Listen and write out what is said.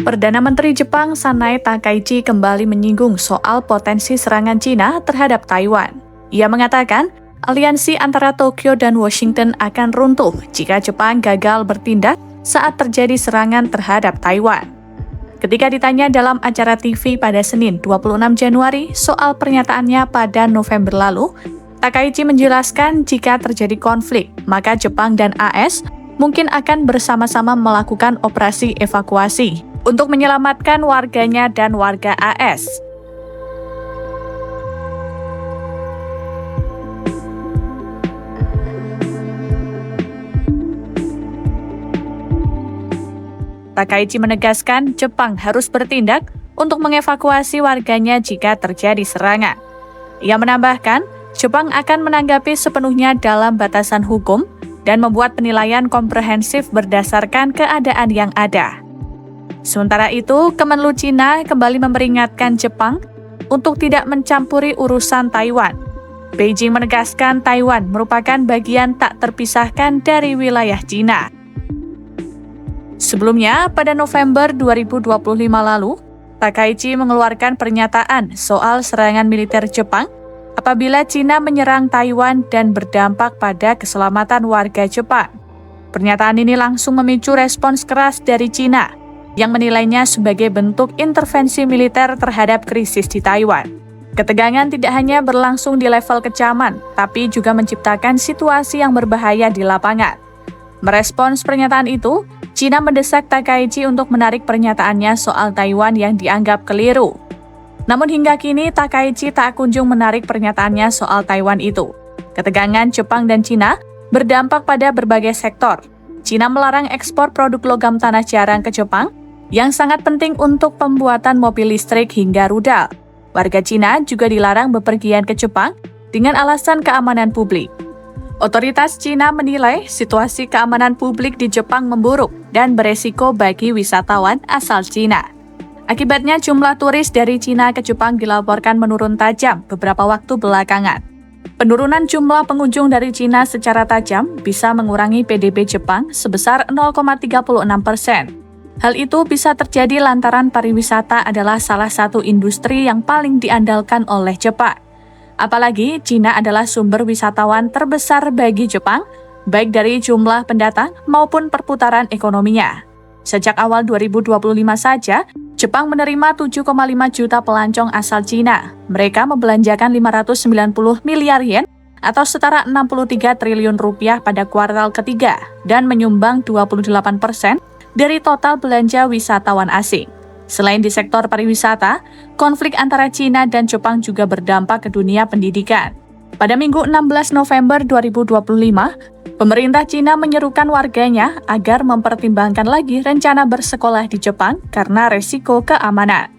Perdana Menteri Jepang Sanae Takaichi kembali menyinggung soal potensi serangan Cina terhadap Taiwan. Ia mengatakan, aliansi antara Tokyo dan Washington akan runtuh jika Jepang gagal bertindak saat terjadi serangan terhadap Taiwan. Ketika ditanya dalam acara TV pada Senin 26 Januari soal pernyataannya pada November lalu, Takaichi menjelaskan jika terjadi konflik, maka Jepang dan AS mungkin akan bersama-sama melakukan operasi evakuasi untuk menyelamatkan warganya dan warga AS. Takaichi menegaskan Jepang harus bertindak untuk mengevakuasi warganya jika terjadi serangan. Ia menambahkan, Jepang akan menanggapi sepenuhnya dalam batasan hukum dan membuat penilaian komprehensif berdasarkan keadaan yang ada. Sementara itu, Kemenlu Cina kembali memperingatkan Jepang untuk tidak mencampuri urusan Taiwan. Beijing menegaskan Taiwan merupakan bagian tak terpisahkan dari wilayah Cina. Sebelumnya, pada November 2025 lalu, Takaichi mengeluarkan pernyataan soal serangan militer Jepang apabila Cina menyerang Taiwan dan berdampak pada keselamatan warga Jepang. Pernyataan ini langsung memicu respons keras dari Cina, yang menilainya sebagai bentuk intervensi militer terhadap krisis di Taiwan. Ketegangan tidak hanya berlangsung di level kecaman, tapi juga menciptakan situasi yang berbahaya di lapangan. Merespons pernyataan itu, Cina mendesak Takaichi untuk menarik pernyataannya soal Taiwan yang dianggap keliru. Namun hingga kini Takaichi tak kunjung menarik pernyataannya soal Taiwan itu. Ketegangan Jepang dan Cina berdampak pada berbagai sektor. Cina melarang ekspor produk logam tanah jarang ke Jepang, yang sangat penting untuk pembuatan mobil listrik hingga rudal. Warga Cina juga dilarang bepergian ke Jepang dengan alasan keamanan publik. Otoritas Cina menilai situasi keamanan publik di Jepang memburuk dan beresiko bagi wisatawan asal Cina. Akibatnya jumlah turis dari Cina ke Jepang dilaporkan menurun tajam beberapa waktu belakangan. Penurunan jumlah pengunjung dari Cina secara tajam bisa mengurangi PDB Jepang sebesar 0,36%. Hal itu bisa terjadi lantaran pariwisata adalah salah satu industri yang paling diandalkan oleh Jepang. Apalagi Cina adalah sumber wisatawan terbesar bagi Jepang, baik dari jumlah pendatang maupun perputaran ekonominya. Sejak awal 2025 saja, Jepang menerima 7,5 juta pelancong asal Cina. Mereka membelanjakan 590 miliar yen atau setara 63 triliun rupiah pada kuartal ketiga dan menyumbang 28% dari total belanja wisatawan asing. Selain di sektor pariwisata, konflik antara Cina dan Jepang juga berdampak ke dunia pendidikan. Pada Minggu 16 November 2025, pemerintah Cina menyerukan warganya agar mempertimbangkan lagi rencana bersekolah di Jepang karena resiko keamanan.